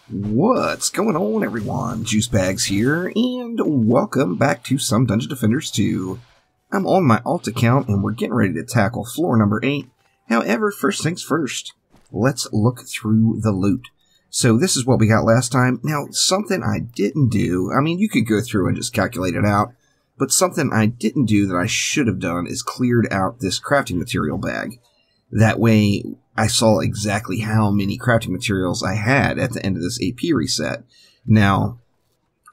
What's going on, everyone? Juice Bags here, and welcome back to some Dungeon Defenders 2. I'm on my alt account, and we're getting ready to tackle floor number 8. However, first things first, let's look through the loot. So this is what we got last time. Now, something I didn't do, I mean, you could go through and just calculate it out, but something I didn't do that I should have done is cleared out this crafting material bag. That way, I saw exactly how many crafting materials I had at the end of this AP reset. Now,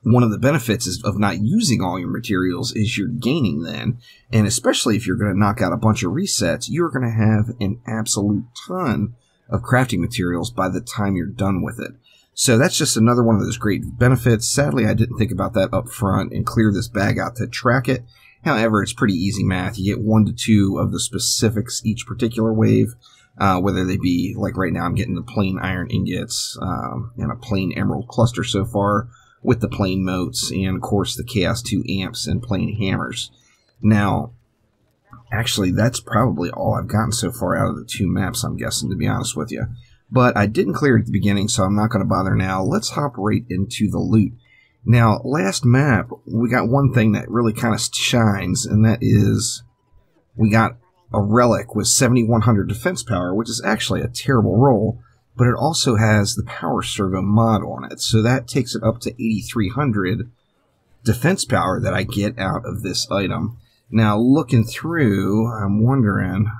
one of the benefits of not using all your materials is you're gaining then. And especially if you're going to knock out a bunch of resets, you're going to have an absolute ton of crafting materials by the time you're done with it. So that's just another one of those great benefits. Sadly, I didn't think about that up front and clear this bag out to track it. However, it's pretty easy math. You get 1 to 2 of the specifics each particular wave. Whether they be, like right now I'm getting the plain iron ingots, and a plain emerald cluster so far, with the plain motes, and of course the Chaos 2 amps and plain hammers. Now, actually that's probably all I've gotten so far out of the 2 maps, I'm guessing, to be honest with you. But I didn't clear it at the beginning, so I'm not going to bother now. Let's hop right into the loot. Now, last map, we got one thing that really kind of shines, and that is we got a relic with 7100 defense power, which is actually a terrible roll, but it also has the power servo mod on it, so that takes it up to 8300 defense power that I get out of this item. Now, looking through, I'm wondering,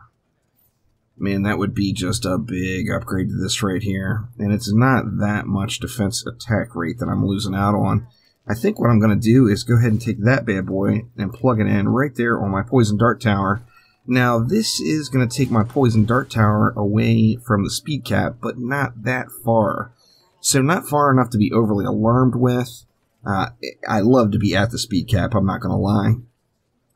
man, that would be just a big upgrade to this right here, and it's not that much defense attack rate that I'm losing out on. I think what I'm going to do is go ahead and take that bad boy and plug it in right there on my poison dart tower. Now, this is going to take my poison dart tower away from the speed cap, but not that far. So not far enough to be overly alarmed with. I love to be at the speed cap, I'm not going to lie.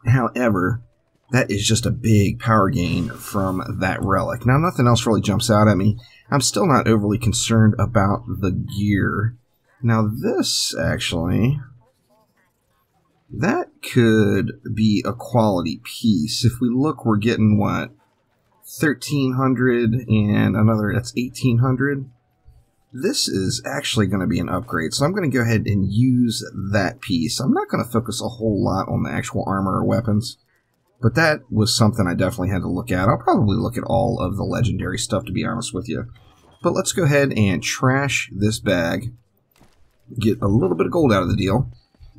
However, that is just a big power gain from that relic. Now, nothing else really jumps out at me. I'm still not overly concerned about the gear. Now, this, actually, that could be a quality piece. If we look, we're getting, what, 1300 and another, that's 1800. This is actually going to be an upgrade, so I'm going to go ahead and use that piece. I'm not going to focus a whole lot on the actual armor or weapons, but that was something I definitely had to look at. I'll probably look at all of the legendary stuff, to be honest with you. But let's go ahead and trash this bag, get a little bit of gold out of the deal,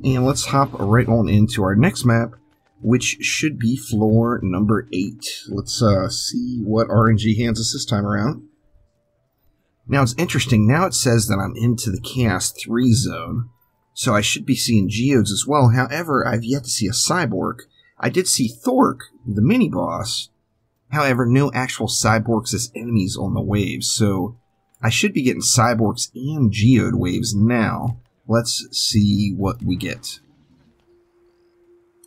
and let's hop right on into our next map, which should be floor number 8. Let's see what RNG hands us this time around. Now, it's interesting. Now it says that I'm into the Chaos 3 zone, so I should be seeing geodes as well. However, I've yet to see a cyborg. I did see Thork, the mini-boss. However, no actual cyborgs as enemies on the waves, so I should be getting cyborgs and geode waves now. Let's see what we get.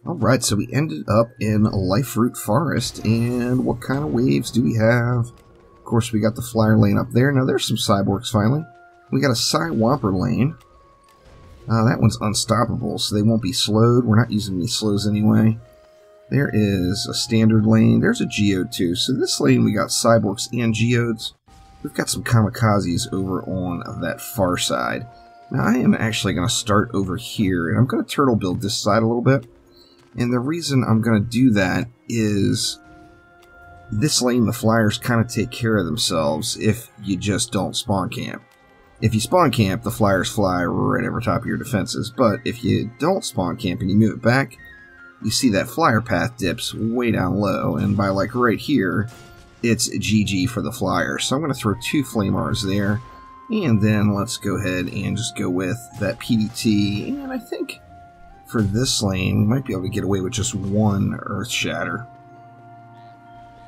Alright, so we ended up in Life-Root Forest, and what kind of waves do we have? Of course, we got the flyer lane up there. Now, there's some cyborgs, finally. We got a Psywhopper lane. That one's unstoppable, so they won't be slowed. We're not using any slows anyway. There is a standard lane. There's a geode, too. So this lane, we got cyborgs and geodes. We've got some kamikazes over on that far side. Now, I am actually going to start over here, and I'm going to turtle build this side a little bit. And the reason I'm going to do that is this lane, the flyers kind of take care of themselves if you just don't spawn camp. If you spawn camp, the flyers fly right over top of your defenses. But if you don't spawn camp and you move it back, you see that flyer path dips way down low. And by like right here, it's GG for the flyer. So I'm going to throw 2 flame R's there. And then let's go ahead and just go with that PDT. And I think for this lane, we might be able to get away with just 1 Earth Shatter.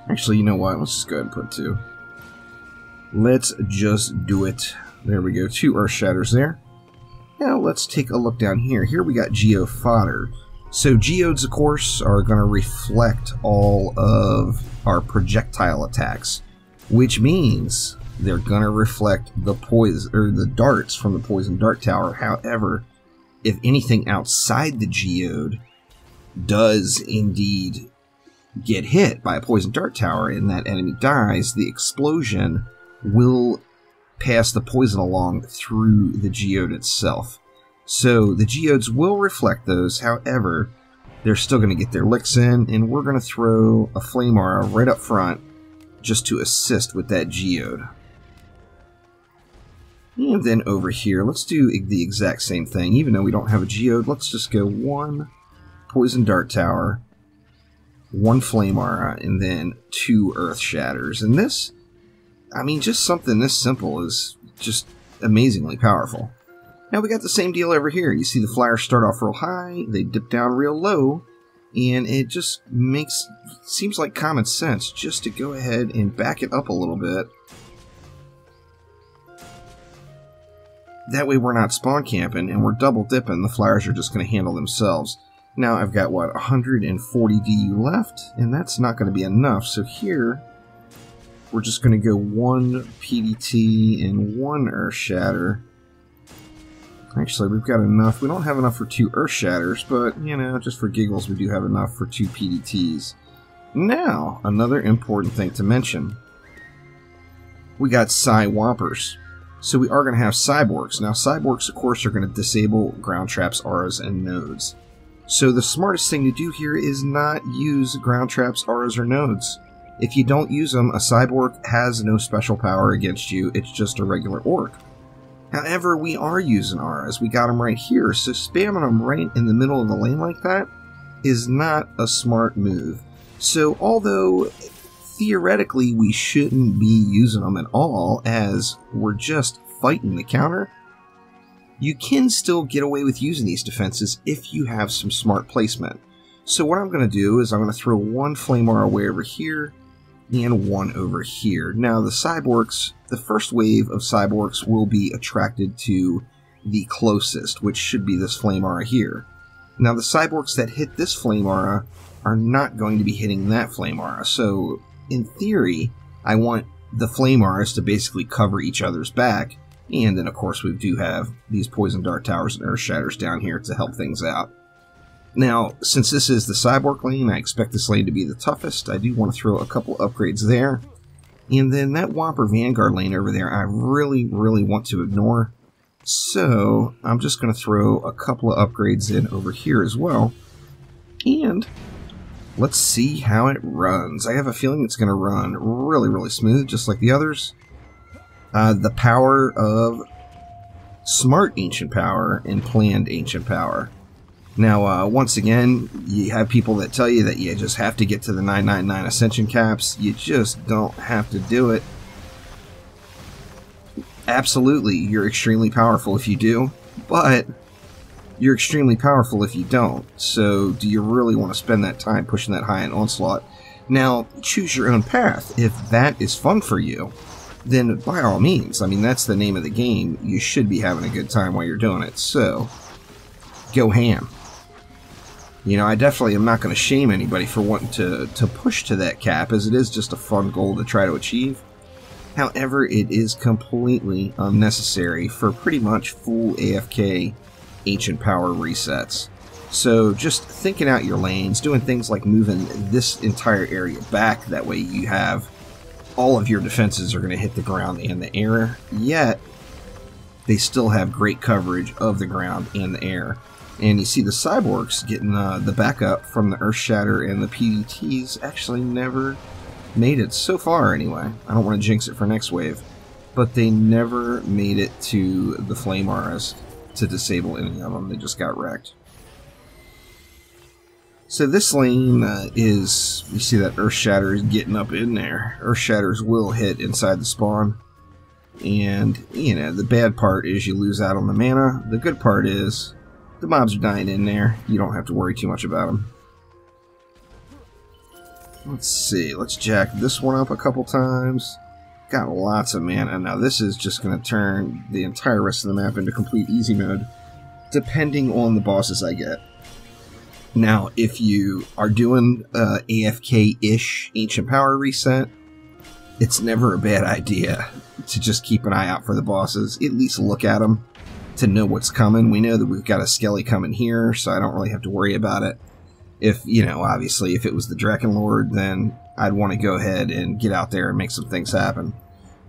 Actually, you know what? Let's just go ahead and put 2. Let's just do it. There we go. 2 Earth Shatters there. Now let's take a look down here. Here we got Geo Fodder. So geodes, of course, are going to reflect all of our projectile attacks, which means they're going to reflect the poison or the darts from the poison dart tower. However, if anything outside the geode does indeed get hit by a poison dart tower and that enemy dies, the explosion will pass the poison along through the geode itself. So the geodes will reflect those, however, they're still going to get their licks in, and we're going to throw a flame aura right up front just to assist with that geode. And then over here, let's do the exact same thing. Even though we don't have a geode, let's just go 1 poison dart tower, 1 flame aura, and then 2 earth shatters. And this, I mean, just something this simple is just amazingly powerful. Now we got the same deal over here. You see the flyers start off real high, they dip down real low, and it just seems like common sense just to go ahead and back it up a little bit. That way we're not spawn camping and we're double dipping. The flyers are just going to handle themselves. Now I've got, what, 140 DU left, and that's not going to be enough. So here, we're just going to go 1 PDT and 1 Earth Shatter. Actually, we've got enough. We don't have enough for 2 Earth Shatters, but, you know, just for giggles, we do have enough for 2 PDTs. Now, another important thing to mention. We got Psy Whoppers. So we are going to have Cyborgs. Now, Cyborgs, of course, are going to disable ground traps, auras, and nodes. So the smartest thing to do here is not use ground traps, auras, or nodes. If you don't use them, a Cyborg has no special power against you. It's just a regular orc. However, we are using auras. We got them right here, so spamming them right in the middle of the lane like that is not a smart move. So although theoretically we shouldn't be using them at all, as we're just fighting the counter, you can still get away with using these defenses if you have some smart placement. So what I'm going to do is I'm going to throw 1 flame aura way over here, and 1 over here. Now the cyborgs, the first wave of cyborgs will be attracted to the closest, which should be this flame aura here. Now the cyborgs that hit this flame aura are not going to be hitting that flame aura. So in theory, I want the flame auras to basically cover each other's back. And then of course we do have these poison dart towers and earth shatters down here to help things out. Now, since this is the Cyborg lane, I expect this lane to be the toughest. I do want to throw a couple upgrades there. And then that Whopper Vanguard lane over there, I really, really want to ignore. So, I'm just going to throw a couple of upgrades in over here as well. And let's see how it runs. I have a feeling it's going to run really, really smooth, just like the others. The power of smart ancient power and planned ancient power. Now, once again, you have people that tell you that you just have to get to the 999 Ascension caps. You just don't have to do it. Absolutely, you're extremely powerful if you do, but you're extremely powerful if you don't. So, do you really want to spend that time pushing that high in Onslaught? Now, choose your own path. If that is fun for you, then by all means, I mean, that's the name of the game. You should be having a good time while you're doing it. So, go ham. You know, I definitely am not going to shame anybody for wanting to push to that cap, as it is just a fun goal to try to achieve. However, it is completely unnecessary for pretty much full AFK ancient power resets. So just thinking out your lanes, doing things like moving this entire area back, that way you have all of your defenses are going to hit the ground and the air, yet they still have great coverage of the ground and the air. And you see the cyborgs getting the backup from the Earth Shatter, and the PDTs actually never made it so far anyway. I don't want to jinx it for next wave, but they never made it to the Flame Auras to disable any of them. They just got wrecked. So this lane is, you see that Earth Shatter is getting up in there. Earth Shatters will hit inside the spawn. And, you know, the bad part is you lose out on the mana. The good part is the mobs are dying in there. You don't have to worry too much about them. Let's see. Let's jack this one up a couple times. Got lots of mana. Now this is just going to turn the entire rest of the map into complete easy mode, depending on the bosses I get. Now, if you are doing AFK-ish Ancient Power reset, it's never a bad idea to just keep an eye out for the bosses. At least look at them to know what's coming. We know that we've got a Skelly coming here, so I don't really have to worry about it. If, you know, obviously, if it was the Draken Lord, then I'd want to go ahead and get out there and make some things happen.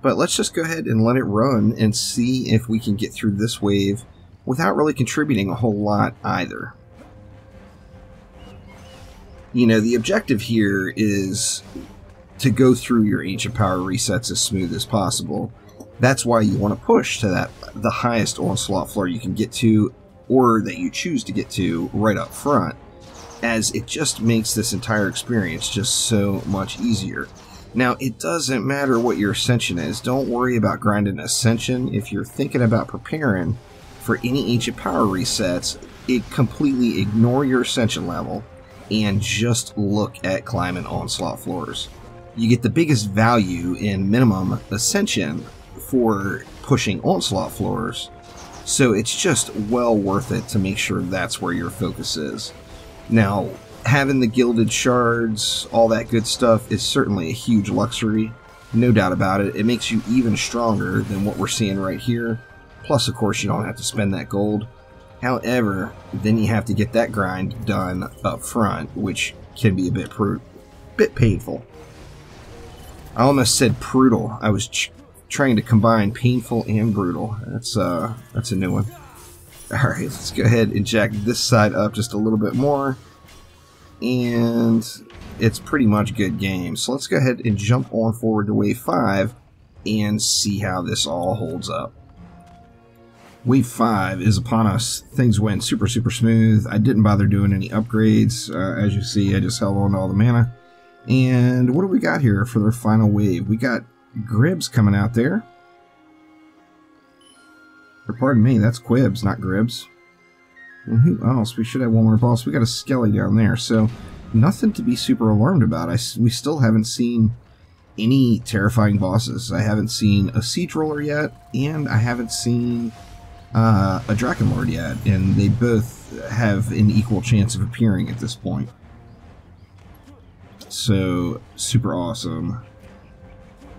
But let's just go ahead and let it run and see if we can get through this wave without really contributing a whole lot either. You know, the objective here is to go through your Ancient Power resets as smooth as possible. That's why you want to push to the highest onslaught floor you can get to, or that you choose to get to right up front, as it just makes this entire experience just so much easier. Now, it doesn't matter what your Ascension is. Don't worry about grinding Ascension. If you're thinking about preparing for any Ancient Power resets, completely ignore your Ascension level and just look at climbing onslaught floors. You get the biggest value in minimum Ascension for pushing onslaught floors, so it's just well worth it to make sure that's where your focus is. Now, having the gilded shards, all that good stuff, is certainly a huge luxury, no doubt about it. It makes you even stronger than what we're seeing right here. Plus, of course, you don't have to spend that gold. However, then you have to get that grind done up front, which can be a bit painful. I almost said brutal. I was trying to combine painful and brutal. That's a new one. Alright, let's go ahead and jack this side up just a little bit more. And it's pretty much good game. So let's go ahead and jump on forward to Wave 5 and see how this all holds up. Wave 5 is upon us. Things went super smooth. I didn't bother doing any upgrades. As you see, I just held on to all the mana. And what do we got here for their final wave? We got Gribs coming out there. Or pardon me, that's Quibs, not Gribs. And who else? We should have one more boss. We got a Skelly down there, so nothing to be super alarmed about. We still haven't seen any terrifying bosses. I haven't seen a Siege Roller yet, and I haven't seen a Drakenlord yet, and they both have an equal chance of appearing at this point. So, super awesome.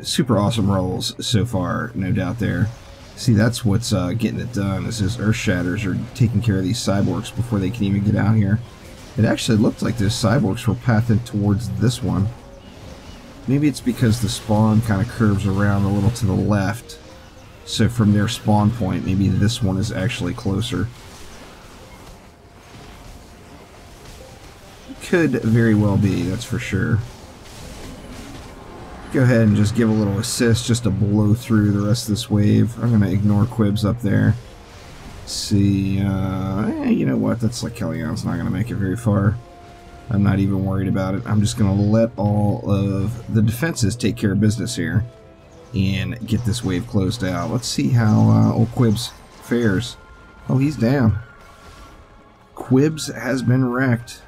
Super awesome rolls so far, no doubt there. See, that's what's getting it done, is those Earth Shatters are taking care of these cyborgs before they can even get out here. It actually looked like those cyborgs were pathing towards this one. Maybe it's because the spawn kind of curves around a little to the left. So from their spawn point, maybe this one is actually closer. Could very well be, that's for sure. Go ahead and just give a little assist just to blow through the rest of this wave. I'm going to ignore Quibs up there. Let's see, you know what, that's like Kellyan's not going to make it very far. I'm not even worried about it. I'm just going to let all of the defenses take care of business here and get this wave closed out. Let's see how old Quibs fares. Oh, he's down. Quibs has been wrecked.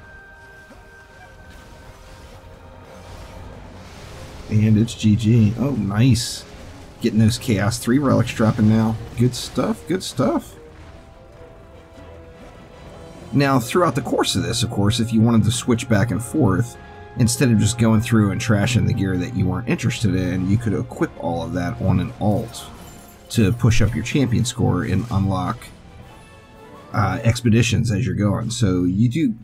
And it's GG. Oh, nice. Getting those Chaos 3 relics dropping now. Good stuff, good stuff. Now, throughout the course of this, of course, if you wanted to switch back and forth, instead of just going through and trashing the gear that you weren't interested in, you could equip all of that on an alt to push up your champion score and unlock expeditions as you're going. So you do,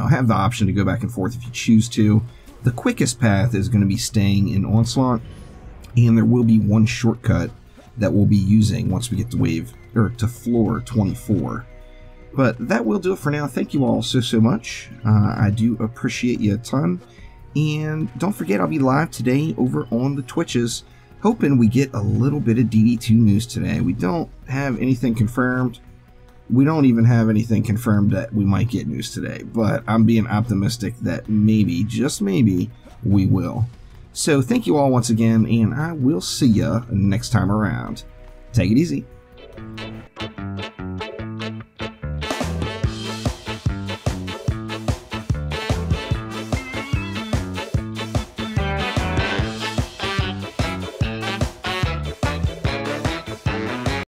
have the option to go back and forth if you choose to. The quickest path is going to be staying in Onslaught, and there will be one shortcut that we'll be using once we get to floor 24. But that will do it for now. Thank you all so much. I do appreciate you a ton. And don't forget, I'll be live today over on the Twitches, hoping we get a little bit of DD2 news today. We don't have anything confirmed. We don't even have anything confirmed that we might get news today, but I'm being optimistic that maybe, just maybe, we will. So thank you all once again, and I will see ya next time around. Take it easy.